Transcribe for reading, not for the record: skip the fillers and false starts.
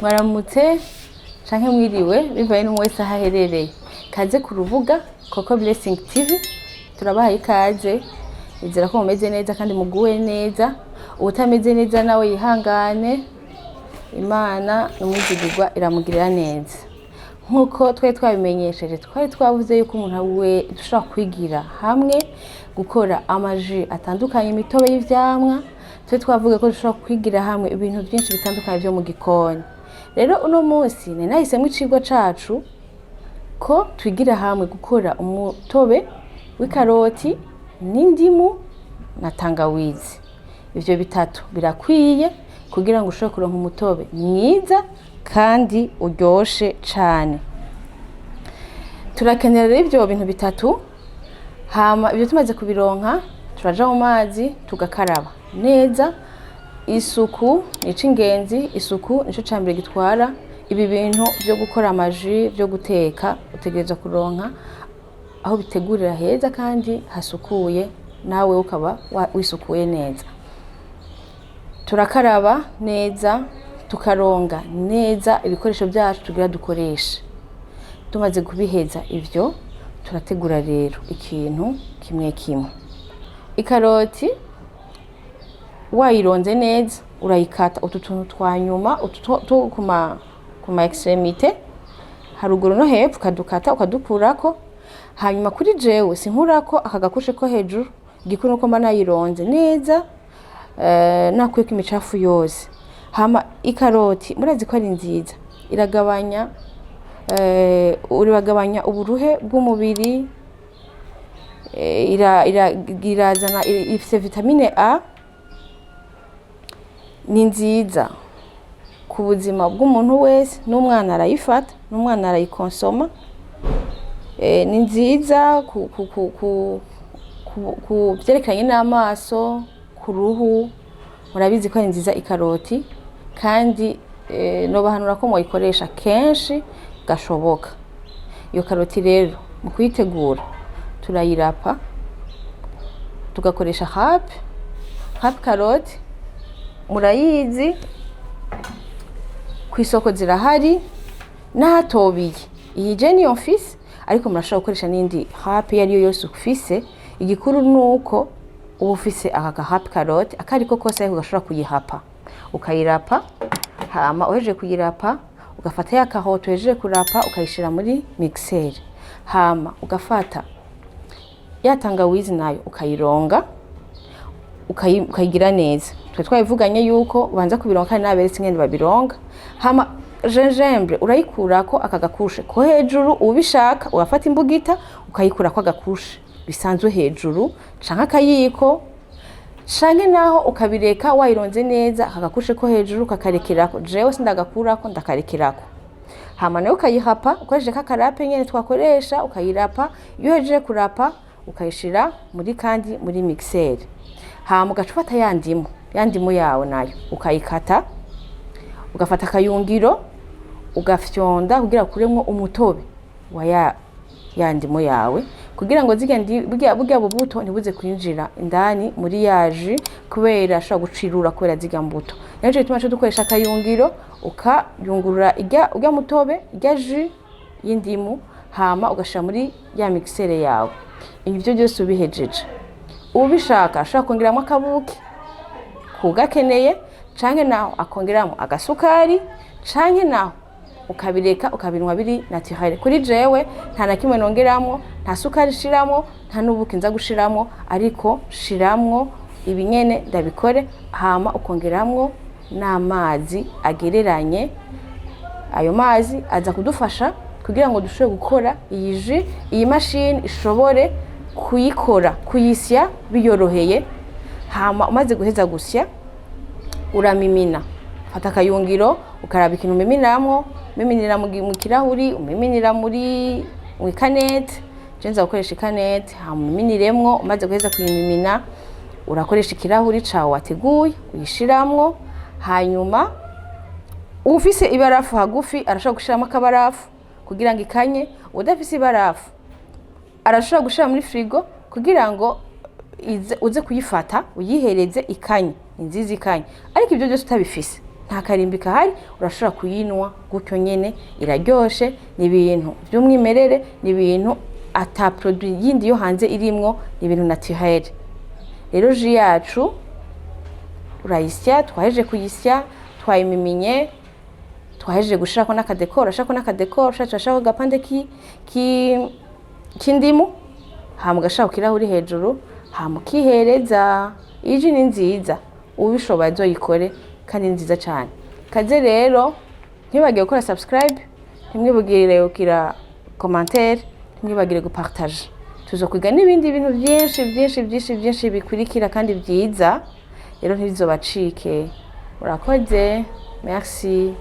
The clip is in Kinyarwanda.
Mwaramutse canke mwiriwe bivaye n'umwese ahaherereye. Kaze ku rubuga Koko Blessing TV. Turabahaye ikaze. Izera ko mumeze neza kandi muguwe neza. Utameze neza nawe yihangane. Imana n'umwizigirwa iramugirira neza. Nkuko twabimenyesheje twari twavuze yuko umuntu we dushaka kwigira hamwe gukora amaji atandukanye imitobe y'ivyamwa. Twavuga ko dushaka kwigira hamwe ibintu byinshi bitandukanye byo mu gikoni. Rero uno munsi nahisemo icigwa cacu ko twigira hamwe gukora umutobe w'ikaroti n'indimu na tangawizi. Ivyo bitatu birakwiye kugira ngo ushobore kuronka umutobe mwiza kandi uryoshe cane. Turakenera rero ivyo bintu bitatu. Hama ivyo tumaze kubironka turaja mu mazi tugakaraba neza. Isuku nico ingenzi, isuku nico cambere gitwara ibi bintu byo gukora amaji byo guteka. Utegereza kuronka aho bitegurira heza kandi hasukuye, nawe ukaba wisukuye neza. Turakaraba neza, tukaronga neza ibikoresho byacu tugira dukoresha. Tumaze kubiheza ivyo turategura rero ikintu kimwe kimwe. Ikaroti wayironze neza urayikata ututuntu twanyuma utu kuma extremite haruguru no hepfo kadukata ukadukurako. Hanyuma kuri jewe sinkurako akagakushe ko hejuru gikuru ko mba nayironze neza nakuye imicafu yose. Hama ikaroti murazi ko ari nziza, iragabanya uribagabanya uburuhe bw'umubiri, irazana ifise vitamine A. Ni nziza ku buzima bw'umuntu wese, n'umwana arayifata, n'umwana arayikonsoma. Ni nziza ku byerekanye n'amaso, ku ruhu. Murabizi ko ari nziza ikaroti kandi nobahanura ko muyikoresha kenshi gashoboka. Iyo karoti rero mu kuyitegura turayirapa tugakoresha hapi karoti. Murayizi ku isoko zirahari n'ahatobiye. Iyi je ni UFISE ariko murashobora gukoresha n'indi hapi yariyo yose ufise. Igikuru nuko uba ufise aka hapi karoti akariko kose ariko gashobora kuyihapa ukayirapa. Hama uhejeje kuyirapa ugafata ya carotte uhejeje kurapa ukayishira muri mixer. Hama ugafata ya tangawizi nayo ukayironga ukayigira neza. Twabivuganye yuko ubanza kubironga kandi naberetse ingene babironga. Hama gingembre urayikurako akagakushe ko hejuru. Ubishaka urafata imbugita ukayikurako agakushe bisanzwe hejuru canke akayiko canke naho ukabireka wayironze neza akagakushe ko hejuru kakarekerako. Jewe sindagakurako ndakarekerako. Hama nayo ukayihapa ukoresheje kakarape nyene twakoresha ukayirapa. Iyo hejeje kurapa ukayishira muri mixer. Hama ugacufata yandimu yawe nayo ukayikata ugafata akayungiro ugafyonda kugira kuremwo umutobe wa yandimu yawe kugira ngo zigende burya bubuto ntibuze kwinjira indani muri yaji kubera ashobora gucirura kubera ziga mbuto. Nico gituma cyo dukoresha akayungiro ukayungurura ijya mutobe ijya jus y'indimu. Hama ugashira muri ya mixer yawe. Ibyo byose ubihejeje ubishaka ashaka kongeramo akabuki kugakeneye canke naho akongeramo agasukari canke naho ukabireka ukabinwa biri naturel. Kuri jewe nta na kimwe nongeramo, nta sukari shiramo, nta nubuki nza gushiramo, ariko shiramwo ibinyene ndabikore. Hama ukongeramo n'amazi agereranye. Ayo mazi aza kudufasha kugira ngo dushobore gukora iyi jus. Iyi machine ishobore kuyikora kuyisya biyoroheye. Hama umaze guheza gusya uramimina. Fata akayungiro ukaraba ikintu umiminiramo, umiminira mu kirahuri, umiminira muri ikanete. Jenza gukoresha ikanete. Hama umiminiremwo. Umaze guheza kuyimimina urakoresha ikirahuri cawe wateguye uyishiramwo. Hanyuma ufise ibarafu hagufi arashobora gushiramo akabarafu kugira ngo ikanye. Udafise ibarafu arashobora gushira muri frigo kugira ngo uze kuyifata uyihereze ikanye. Nziza ikanye. Ariko ibyo byose utabifise nta karimbi kahari urashobora kuyinwa gutyo nyene iraryoshe ni ibintu by'umwimerere ni ibintu ata produit yindi yo hanze irimwo ni ibintu naturel rero ji yacu urayisya twaheje kuyisya twayimiminye twaheje gushirako n'akadekora shako n'akadekora shako gapande kindimu hamugashaka kirahuri hejuru hamukihereza iji ni nziza ubishoboye azoyikore kandi nziza cyane kaze rero ntibagiye gukora subscribe ntimwibugire gukira commentaire ntimwibagire gupartage tuzokwiga n'ibindi bintu byinshi bikurikira kandi byiza rero ntibizobacike urakoze merci